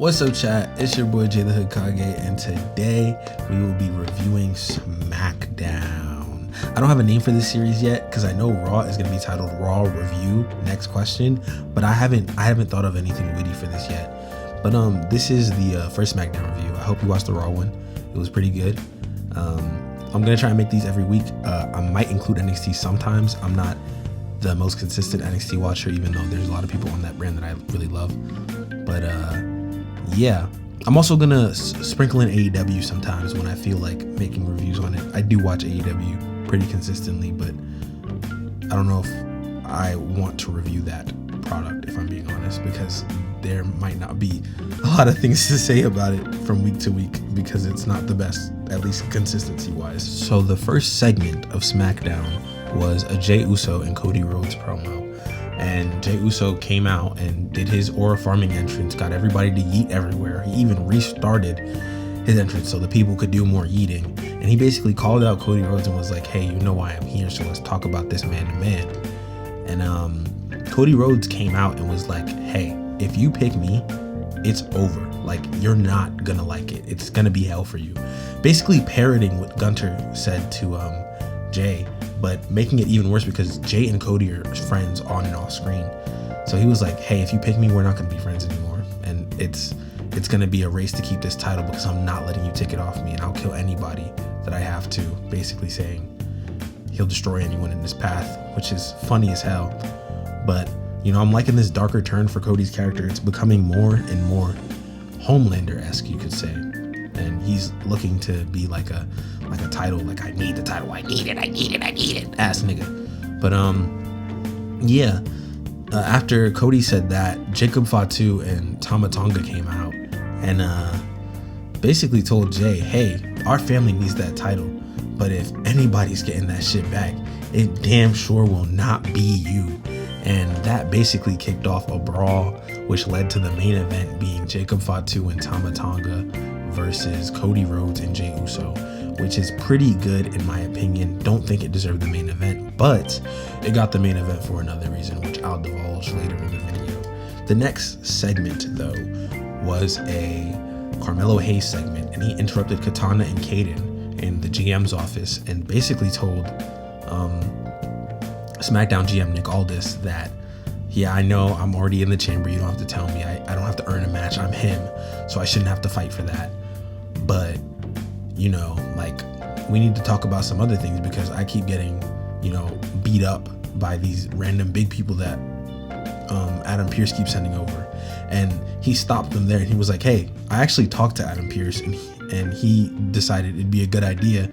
What's up, chat? It's your boy Jthk, and today we will be reviewing Smackdown. I don't have a name for this series yet because I know Raw is going to be titled Raw Review Next Question, but I haven't thought of anything witty for this yet. But this is the first Smackdown review. I hope you watched the Raw one. It was pretty good. I'm gonna try and make these every week. I might include NXT sometimes. I'm not the most consistent NXT watcher, even though there's a lot of people on that brand that I really love. But yeah, I'm also gonna sprinkle in AEW sometimes when I feel like making reviews on it. I do watch AEW pretty consistently, but I don't know if I want to review that product, if I'm being honest, because there might not be a lot of things to say about it from week to week because it's not the best, at least consistency wise. So the first segment of Smackdown was a Jey Uso and Cody Rhodes promo. And Jey Uso came out and did his aura farming entrance, got everybody to yeet everywhere. He even restarted his entrance so the people could do more yeeting. And he basically called out Cody Rhodes and was like, hey, you know why I'm here, so let's talk about this man to man. And Cody Rhodes came out and was like, hey, if you pick me, it's over. Like, you're not gonna like it. It's gonna be hell for you. Basically parroting what Gunter said to Jey, but making it even worse because Jey and Cody are friends on and off screen. So he was like, hey, if you pick me, we're not gonna be friends anymore. And it's gonna be a race to keep this title because I'm not letting you take it off me, and I'll kill anybody that I have to, basically saying he'll destroy anyone in this path, which is funny as hell. But you know, I'm liking this darker turn for Cody's character. It's becoming more and more Homelander-esque, you could say. And he's looking to be like a title, like I need the title, I need it, ass nigga. But yeah. After Cody said that, Jacob Fatu and Tama Tonga came out and basically told Jey, hey, our family needs that title, but if anybody's getting that shit back, it damn sure will not be you. And that basically kicked off a brawl, which led to the main event being Jacob Fatu and Tama Tonga versus Cody Rhodes and Jey Uso, which is pretty good in my opinion. Don't think it deserved the main event, but it got the main event for another reason, which I'll divulge later in the video. The next segment, though, was a Carmelo Hayes segment, and he interrupted Katana and Kaden in the GM's office and basically told Smackdown GM Nick Aldis that, yeah, I know I'm already in the chamber, you don't have to tell me, I don't have to earn a match, I'm him, so I shouldn't have to fight for that. But, you know, like, we need to talk about some other things because I keep getting, you know, beat up by these random big people that Adam Pearce keeps sending over. And he stopped them there and he was like, hey, I actually talked to Adam Pearce and he decided it'd be a good idea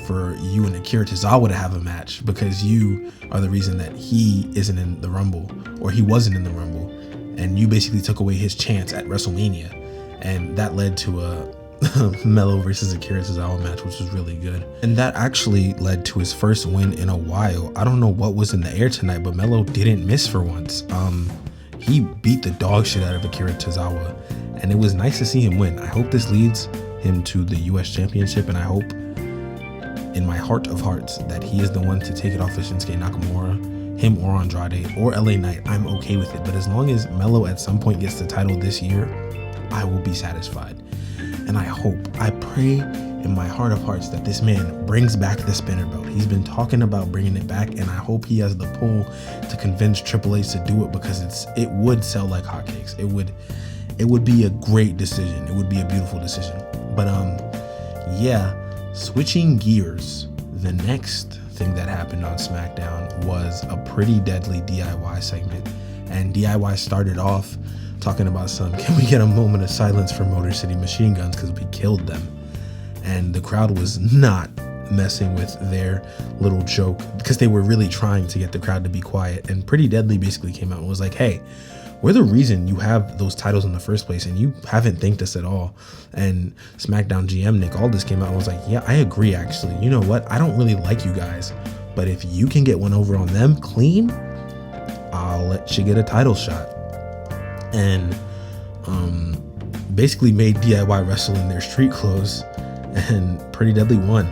for you and Akira Tozawa to have a match because you are the reason that he isn't in the Rumble, or he wasn't in the Rumble, and you basically took away his chance at WrestleMania. And that led to a Melo versus Akira Tozawa match, which was really good. And that actually led to his first win in a while. I don't know what was in the air tonight, but Melo didn't miss for once. He beat the dog shit out of Akira Tozawa, and it was nice to see him win. I hope this leads him to the US Championship, and I hope in my heart of hearts that he is the one to take it off of Shinsuke Nakamura, him or Andrade or LA Knight. I'm okay with it, but as long as Melo at some point gets the title this year, I will be satisfied. And I pray in my heart of hearts that this man brings back the spinner belt. He's been talking about bringing it back, and I hope he has the pull to convince Triple H to do it because it would sell like hotcakes. It would be a great decision. It would be a beautiful decision. But yeah. Switching gears, the next thing that happened on SmackDown was a pretty deadly DIY segment. And DIY started off talking about can we get a moment of silence for Motor City Machine Guns because we killed them. And the crowd was not messing with their little joke because they were really trying to get the crowd to be quiet. And Pretty Deadly basically came out and was like, hey, we're the reason you have those titles in the first place, and you haven't thanked us at all. And SmackDown GM Nick Aldis came out and was like, yeah, I agree, actually. You know what? I don't really like you guys, but if you can get one over on them clean, I'll let you get a title shot. And basically made DIY wrestle in their street clothes, and Pretty Deadly won.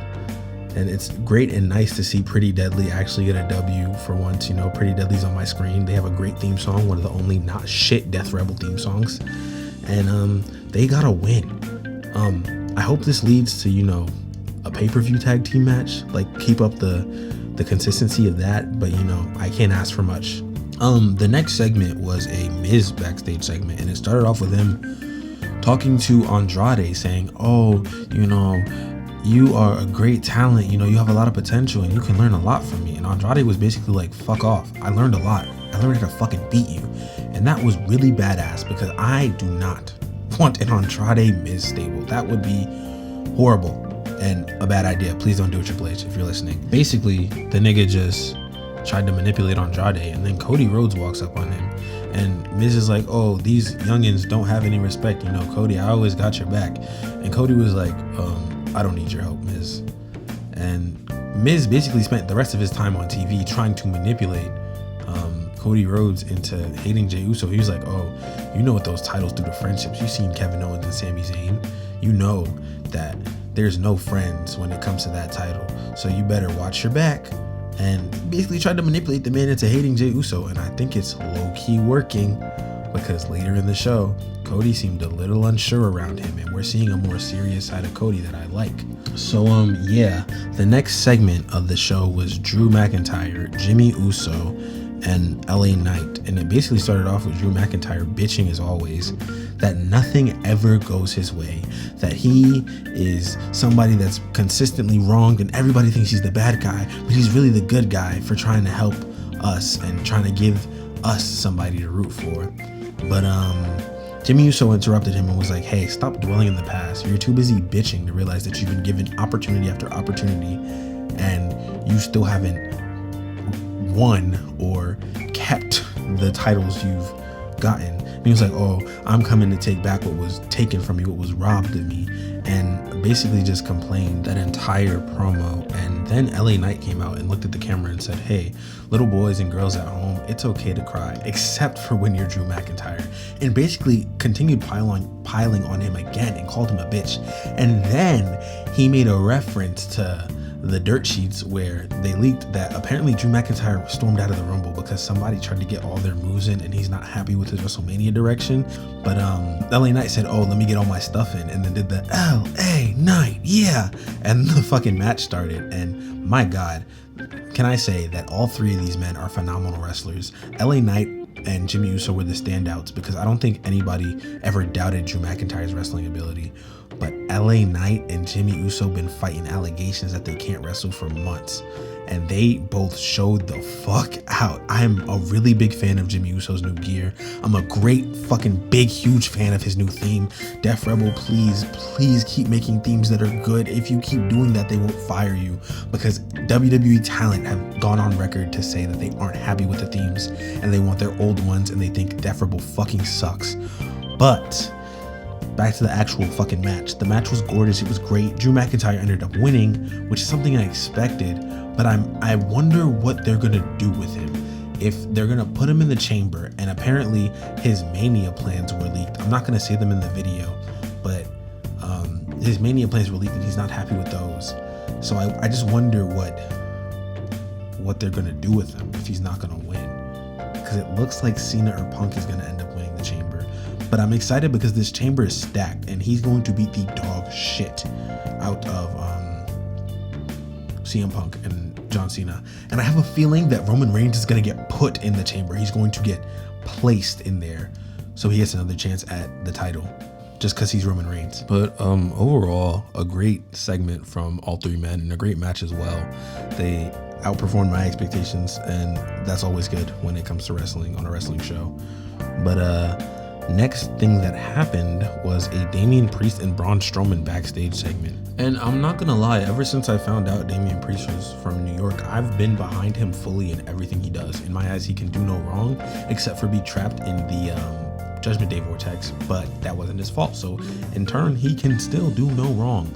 And it's great and nice to see Pretty Deadly actually get a W for once. You know, Pretty Deadly's on my screen. They have a great theme song, one of the only not shit Death Rebel theme songs. And they gotta win. I hope this leads to, you know, a pay-per-view tag team match. Like, keep up the consistency of that, but you know, I can't ask for much. The next segment was a Miz backstage segment, and it started off with him talking to Andrade, saying, oh, you know, you are a great talent, you know, you have a lot of potential and you can learn a lot from me. And Andrade was basically like, fuck off, I learned a lot, I learned how to fucking beat you. And that was really badass, because I do not want an Andrade Miz stable. That would be horrible and a bad idea. Please don't do it, Triple H, if you're listening. Basically, the nigga just tried to manipulate Andrade, and then Cody Rhodes walks up on him, and Miz is like, oh, these youngins don't have any respect, you know, Cody, I always got your back. And Cody was like, I don't need your help, Miz. And Miz basically spent the rest of his time on TV trying to manipulate Cody Rhodes into hating Jey Uso. He was like, oh, you know what those titles do to friendships. You've seen Kevin Owens and Sami Zayn. You know that there's no friends when it comes to that title. So you better watch your back. And basically tried to manipulate the man into hating Jey Uso. And I think it's low-key working, because later in the show, Cody seemed a little unsure around him, and we're seeing a more serious side of Cody that I like. So yeah, the next segment of the show was Drew McIntyre, Jimmy Uso, and LA Knight. And it basically started off with Drew McIntyre bitching as always that nothing ever goes his way, that he is somebody that's consistently wronged and everybody thinks he's the bad guy, but he's really the good guy for trying to help us and trying to give us somebody to root for. But Jimmy Uso interrupted him and was like, hey, stop dwelling in the past. You're too busy bitching to realize that you've been given opportunity after opportunity and you still haven't won or kept the titles you've gotten. And he was like, oh, I'm coming to take back what was taken from me, what was robbed of me, and basically just complained that entire promo. And then LA Knight came out and looked at the camera and said, hey, little boys and girls at home, it's okay to cry, except for when you're Drew McIntyre, and basically continued piling on him again and called him a bitch. And then he made a reference to the dirt sheets where they leaked that apparently Drew McIntyre stormed out of the Rumble because somebody tried to get all their moves in and he's not happy with his WrestleMania direction. But LA Knight said, oh, let me get all my stuff in, and then did the LA Knight, yeah, and the fucking match started. And my God, can I say that all three of these men are phenomenal wrestlers. LA Knight and Jimmy Uso were the standouts because I don't think anybody ever doubted Drew McIntyre's wrestling ability. But LA Knight and Jimmy Uso been fighting allegations that they can't wrestle for months, and they both showed the fuck out. I'm a really big fan of Jimmy Uso's new gear. I'm a great fucking big huge fan of his new theme. Def Rebel, please keep making themes that are good. If you keep doing that, they won't fire you, because WWE talent have gone on record to say that they aren't happy with the themes and they want their old ones, and they think Def Rebel fucking sucks. But back to the actual fucking match. The match was gorgeous. It was great. Drew McIntyre ended up winning, which is something I expected, but I wonder what they're gonna do with him. If they're gonna put him in the chamber, and apparently his Mania plans were leaked. I'm not gonna say them in the video, but his Mania plans were leaked and he's not happy with those. So I just wonder what they're gonna do with him if he's not gonna win, because it looks like Cena or Punk is gonna end up winning the chamber. But I'm excited because this chamber is stacked and he's going to beat the dog shit out of CM Punk and John Cena. And I have a feeling that Roman Reigns is going to get put in the chamber. He's going to get placed in there, so he gets another chance at the title just because he's Roman Reigns. But overall, a great segment from all three men and a great match as well. They outperformed my expectations, and that's always good when it comes to wrestling on a wrestling show. But next thing that happened was a Damian Priest and Braun Strowman backstage segment. And I'm not gonna lie, ever since I found out Damian Priest was from New York, I've been behind him fully in everything he does. In my eyes, he can do no wrong except for be trapped in the Judgment Day vortex, but that wasn't his fault. So in turn, he can still do no wrong.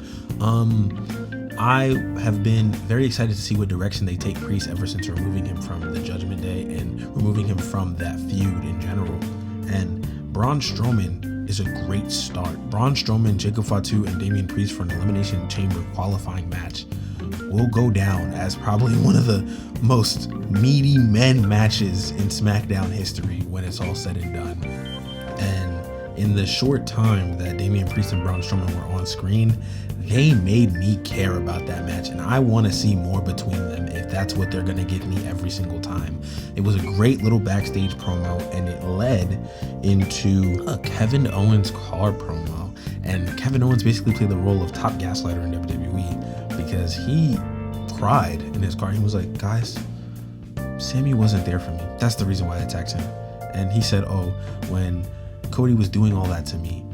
I have been very excited to see what direction they take Priest ever since removing him from the Judgment Day and removing him from that feud in general. And Braun Strowman is a great start. Braun Strowman, Jacob Fatu, and Damian Priest for an Elimination Chamber qualifying match will go down as probably one of the most meaty men matches in SmackDown history when it's all said and done. And in the short time that Damian Priest and Braun Strowman were on screen, they made me care about that match, and I want to see more between them if that's what they're going to give me every single time. It was a great little backstage promo, and it led into a Kevin Owens car promo. And Kevin Owens basically played the role of top gaslighter in WWE because he cried in his car. He was like, guys, Sammy wasn't there for me. That's the reason why I attacked him. And he said, oh, when Cody was doing all that to me,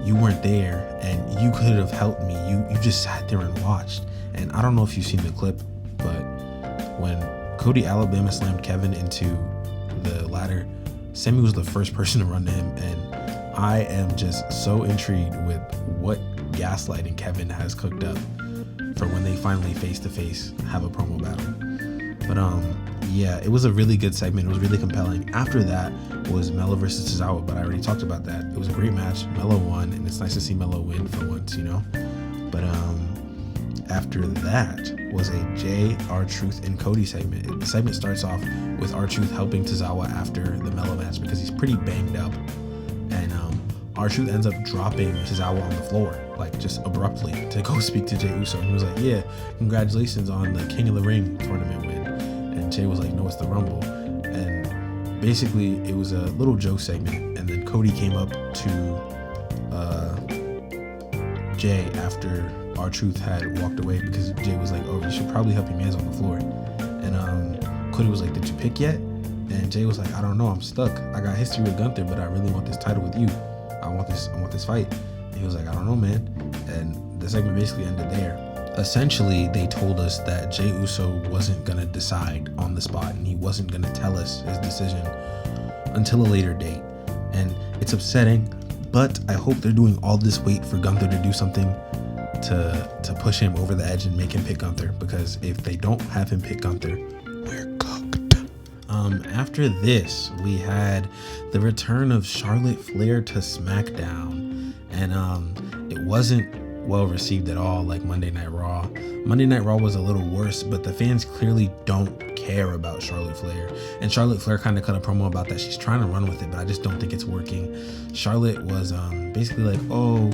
you weren't there and you could have helped me. You just sat there and watched. And I don't know if you've seen the clip, but when Cody Alabama slammed Kevin into the ladder, Sammy was the first person to run to him. And I am just so intrigued with what gaslighting Kevin has cooked up for when they finally face to face have a promo battle. But yeah, it was a really good segment. It was really compelling. After that was Melo versus Tozawa, but I already talked about that. It was a great match. Melo won, and it's nice to see Melo win for once, you know. But after that was a Jay, R-Truth, and Cody segment. The segment starts off with R-Truth helping Tozawa after the Melo match because he's pretty banged up, and R-Truth ends up dropping Tozawa on the floor, like just abruptly, to go speak to Jey Uso. And he was like, yeah, congratulations on the King of the Ring tournament win. And Jay was like, no, it's the Rumble. And basically it was a little joke segment. And then Cody came up to Jay after R-Truth had walked away because Jay was like, oh, you should probably help your mans on the floor. And Cody was like, did you pick yet? And Jay was like, I don't know, I'm stuck. I got history with Gunther, but I really want this title with you. I want this fight. And he was like, I don't know, man. And the segment basically ended there. Essentially, they told us that Jey Uso wasn't gonna decide on the spot, and he wasn't gonna tell us his decision until a later date. And it's upsetting, but I hope they're doing all this wait for Gunther to do something to push him over the edge and make him pick Gunther, because if they don't have him pick Gunther, we're cooked. After this, we had the return of Charlotte Flair to Smackdown, and it wasn't well received at all like Monday Night Raw. Monday Night Raw was a little worse, but the fans clearly don't care about Charlotte Flair, and Charlotte Flair kind of cut a promo about that. She's trying to run with it, but I just don't think it's working. Charlotte was basically like, oh,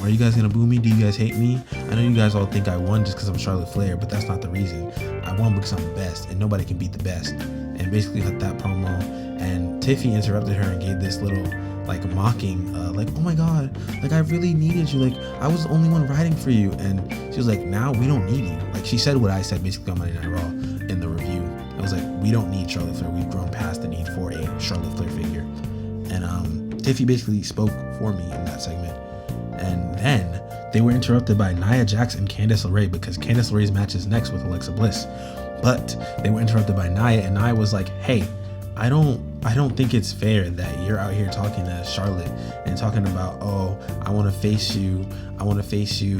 are you guys gonna boo me? Do you guys hate me? I know you guys all think I won just because I'm Charlotte Flair, but that's not the reason. I won because I'm the best, and nobody can beat the best. And basically cut that promo, and Tiffy interrupted her and gave this little like mocking, like, oh my god, like I really needed you, like I was the only one riding for you. And she was like, now we don't need you. Like she said what I said basically on Monday Night Raw in the review. I was like, we don't need Charlotte Flair. We've grown past the need for a Charlotte Flair figure. And Tiffy basically spoke for me in that segment. And then they were interrupted by Nia Jax and Candice LeRae because Candice LeRae's match is next with Alexa Bliss. But they were interrupted by Nia, and Nia was like, hey, I don't think it's fair that you're out here talking to Charlotte and talking about, oh, I want to face you.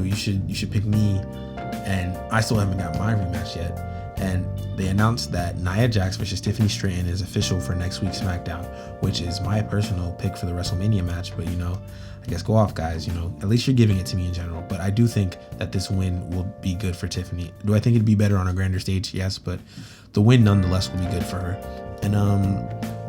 You should pick me. And I still haven't got my rematch yet. And they announced that Nia Jax versus Tiffany Stratton is official for next week's SmackDown, which is my personal pick for the WrestleMania match. But, you know, I guess go off, guys. You know, at least you're giving it to me in general. But I do think that this win will be good for Tiffany. Do I think it'd be better on a grander stage? Yes, but the win nonetheless will be good for her. And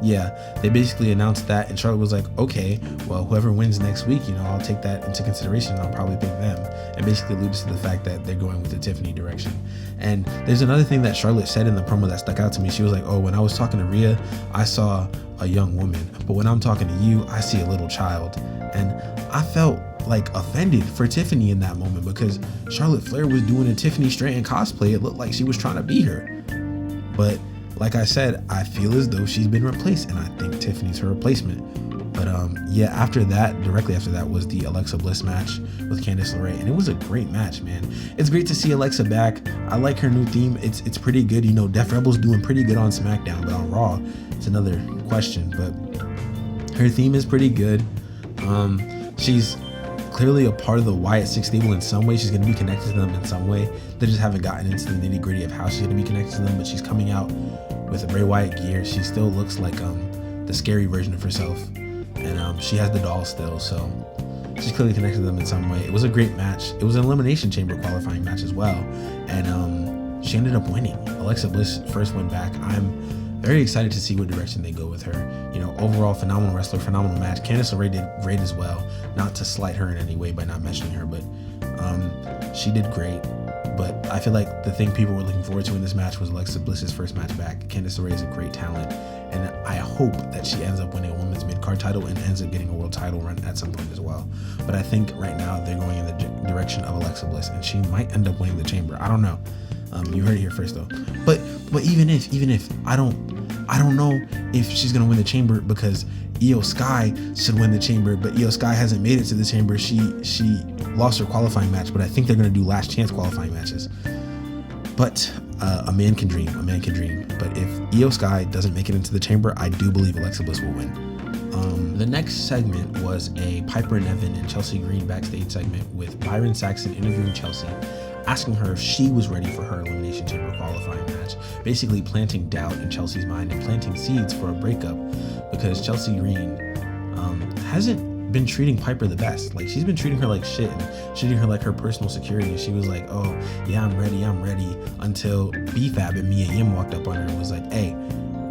yeah, they basically announced that, and Charlotte was like, okay, well, whoever wins next week, you know, I'll take that into consideration. I'll probably pick them. And basically alludes to the fact that they're going with the Tiffany direction. And there's another thing that Charlotte said in the promo that stuck out to me. She was like, oh, when I was talking to Rhea, I saw a young woman, but when I'm talking to you, I see a little child. And I felt like offended for Tiffany in that moment because Charlotte Flair was doing a Tiffany Stratton cosplay. It looked like she was trying to beat her. But like I said, I feel as though she's been replaced, and I think Tiffany's her replacement. But yeah, directly after that was the Alexa Bliss match with Candice LeRae, and it was a great match, man. It's great to see Alexa back. I like her new theme. It's pretty good. You know, Def Rebel's doing pretty good on SmackDown, but on Raw, it's another question. But her theme is pretty good. She's clearly a part of the Wyatt Six stable in some way. She's going to be connected to them in some way. They just haven't gotten into the nitty gritty of how she's going to be connected to them, but she's coming out with a Bray Wyatt gear. She still looks like the scary version of herself, and she has the doll still, so she's clearly connected to them in some way. It was a great match. It was an Elimination Chamber qualifying match as well, and she ended up winning. Alexa Bliss first win back. I'm very excited to see what direction they go with her. You know, overall phenomenal wrestler, phenomenal match. Candice LeRae did great as well. Not to slight her in any way by not mentioning her, but she did great. But I feel like the thing people were looking forward to in this match was Alexa Bliss's first match back. Candice LeRae is a great talent, and I hope that she ends up winning a women's mid-card title and ends up getting a world title run at some point as well. But I think right now they're going in the direction of Alexa Bliss, and she might end up winning the Chamber. I don't know. You heard it here first though. But even if I don't know if she's gonna win the Chamber, because Io Sky should win the Chamber, but Io Sky hasn't made it to the Chamber. She lost her qualifying match, but I think they're gonna do last chance qualifying matches. But a man can dream. But if Io Sky doesn't make it into the Chamber, I do believe Alexa Bliss will win. The next segment was a Piper Niven and Chelsea Green backstage segment with Byron Saxton interviewing Chelsea, asking her if she was ready for her Elimination Chamber qualifying match, basically planting doubt in Chelsea's mind and planting seeds for a breakup, because Chelsea Green hasn't been treating Piper the best. Like, she's been treating her like shit and treating her like her personal security. She was like, oh yeah, I'm ready, until BFAB and Mia Yim walked up on her and was like, hey,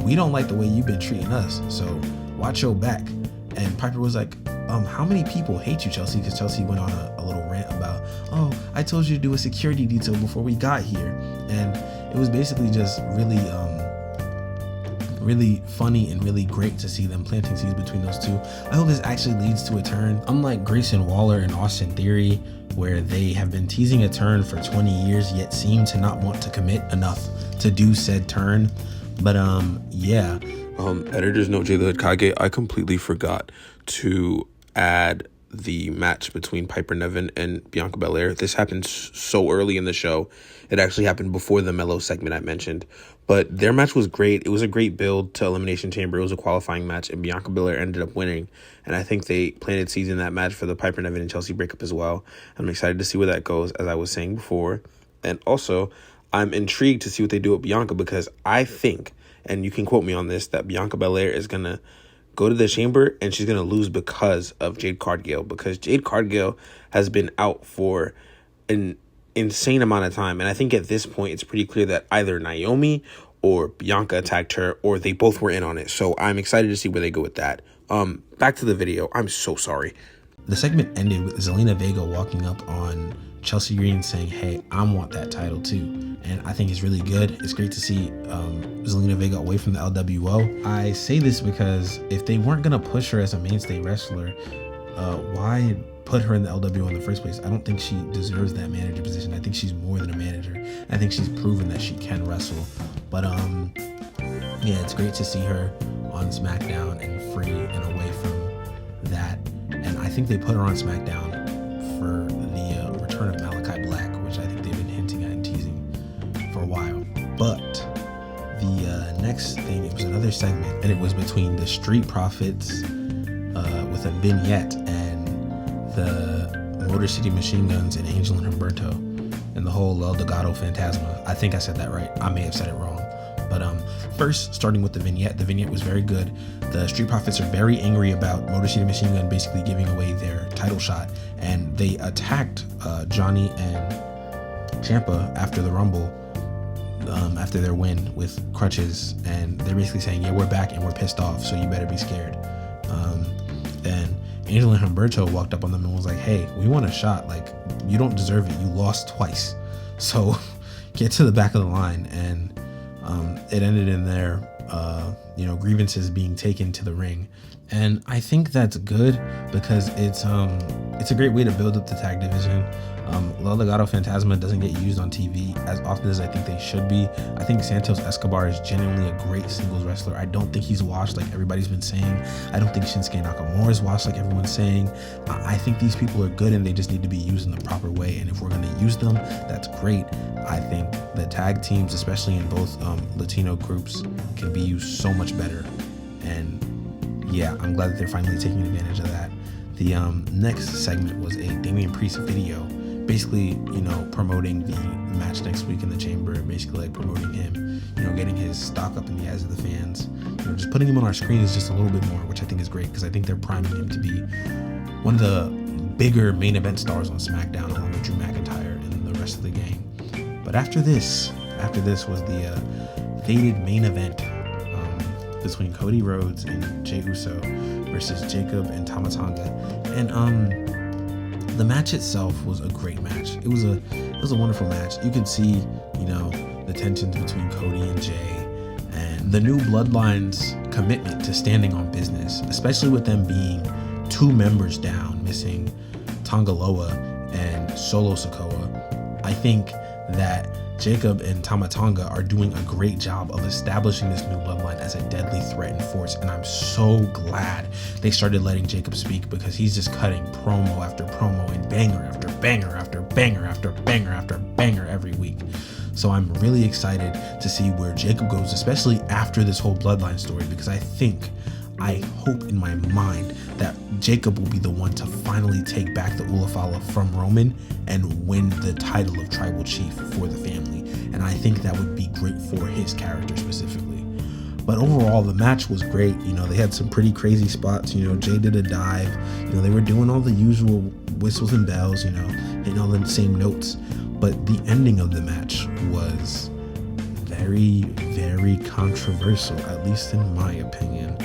we don't like the way you've been treating us, so watch your back. And Piper was like, how many people hate you, Chelsea? Because Chelsea went on a little rant about, oh, I told you to do a security detail before we got here. And it was basically just really funny and really great to see them planting seeds between those two. I hope this actually leads to a turn. Unlike Grayson Waller and Austin Theory, where they have been teasing a turn for 20 years, yet seem to not want to commit enough to do said turn. But yeah. Editor's note, Jthk, I completely forgot to add the match between Piper Niven and Bianca Belair. This happened so early in the show. It actually happened before the Mellow segment I mentioned. But their match was great. It was a great build to Elimination Chamber. It was a qualifying match, and Bianca Belair ended up winning. And I think they planted seeds in that match for the Piper Niven and Chelsea breakup as well. I'm excited to see where that goes, as I was saying before. And also, I'm intrigued to see what they do with Bianca, because I think, and you can quote me on this, that Bianca Belair is going to go to the Chamber and she's going to lose because of Jade Cargill, because Jade Cargill has been out for an insane amount of time. And I think at this point, it's pretty clear that either Naomi or Bianca attacked her, or they both were in on it. So I'm excited to see where they go with that. Back to the video. I'm so sorry. The segment ended with Zelina Vega walking up on Chelsea Green saying, hey, I want that title too. And I think it's really good. It's great to see Zelina Vega away from the LWO. I say this because if they weren't going to push her as a mainstay wrestler, why put her in the LWO in the first place? I don't think she deserves that manager position. I think she's more than a manager. I think she's proven that she can wrestle. But yeah, it's great to see her on SmackDown and free and away from that. And I think they put her on SmackDown for the return of Malachi Black, which I think they've been hinting at and teasing for a while. But the next thing, it was another segment, and it was between the Street Profits with a vignette and the Motor City Machine Guns and Angel and Humberto and the whole El Delgado Phantasma. I think I said that right. I may have said it wrong. But first, starting with the vignette was very good. The Street Profits are very angry about Motor City Machine Gun basically giving away their title shot, and they attacked Johnny and Ciampa after the Rumble, after their win with crutches, and they're basically saying, yeah, we're back and we're pissed off, so you better be scared. And Angel and Humberto walked up on them and was like, hey, we want a shot. Like, you don't deserve it. You lost twice. So get to the back of the line. And it ended in their, grievances being taken to the ring. And I think that's good because it's a great way to build up the tag division. El Legado Fantasma doesn't get used on TV as often as I think they should be. I think Santos Escobar is genuinely a great singles wrestler. I don't think he's washed like everybody's been saying. I don't think Shinsuke Nakamura is washed like everyone's saying. I think these people are good and they just need to be used in the proper way. And if we're going to use them, that's great. I think the tag teams, especially in both Latino groups, can be used so much better. And yeah, I'm glad that they're finally taking advantage of that. The next segment was a Damian Priest video, basically, promoting the match next week in the Chamber, basically like promoting him, getting his stock up in the eyes of the fans, just putting him on our screens just a little bit more, which I think is great because I think they're priming him to be one of the bigger main event stars on SmackDown along with Drew McIntyre and the rest of the gang. But after this was the fated main event between Cody Rhodes and Jey Uso versus Jacob and Tama Tonga. And the match itself was a great match. It was a wonderful match. You could see, the tensions between Cody and Jay, and the new Bloodline's commitment to standing on business, especially with them being 2 members down, missing Tongaloa and Solo Sikoa. I think that Jacob and Tama Tonga are doing a great job of establishing this new bloodline as a deadly threat and force, and I'm so glad they started letting Jacob speak, because he's just cutting promo after promo and banger after banger after banger after banger after banger every week. So I'm really excited to see where Jacob goes, especially after this whole bloodline story, because I hope in my mind that Jacob will be the one to finally take back the Ulafala from Roman and win the title of tribal chief for the family. And I think that would be great for his character specifically. But overall, the match was great. They had some pretty crazy spots. Jay did a dive. They were doing all the usual whistles and bells, hitting all the same notes. But the ending of the match was very, very controversial, at least in my opinion,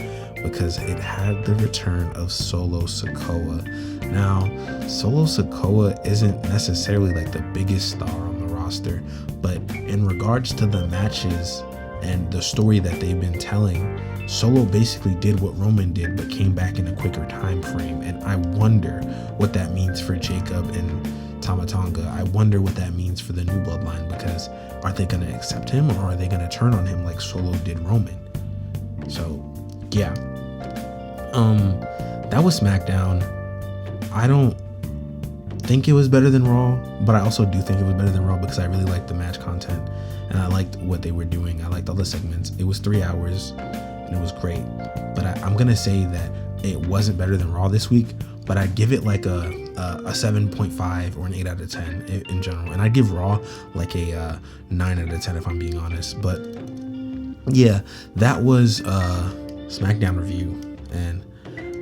because it had the return of Solo Sikoa. Now, Solo Sikoa isn't necessarily like the biggest star on the roster, but in regards to the matches and the story that they've been telling, Solo basically did what Roman did, but came back in a quicker time frame. And I wonder what that means for Jacob and Tama Tonga. I wonder what that means for the new bloodline, because are they going to accept him, or are they going to turn on him like Solo did Roman? So, yeah. That was Smackdown. I don't think it was better than Raw, but I also do think it was better than Raw because I really liked the match content and I liked what they were doing. I liked all the segments. It was 3 hours and it was great. But I'm gonna say that it wasn't better than Raw this week, but I'd give it like a 7.5 or an 8 out of 10 in general. And I'd give Raw like a 9 out of 10 if I'm being honest. But yeah, that was Smackdown review, and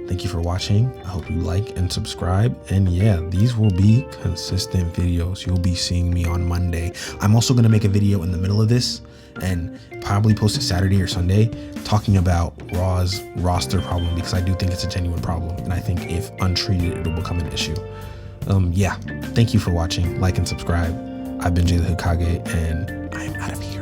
thank you for watching. I hope you like and subscribe. And yeah, these will be consistent videos. You'll be seeing me on Monday. I'm also going to make a video in the middle of this and probably post it Saturday or Sunday talking about Raw's roster problem, because I do think it's a genuine problem. And I think if untreated, it'll become an issue. Yeah, thank you for watching. Like and subscribe. I've been Jthk, and I'm out of here.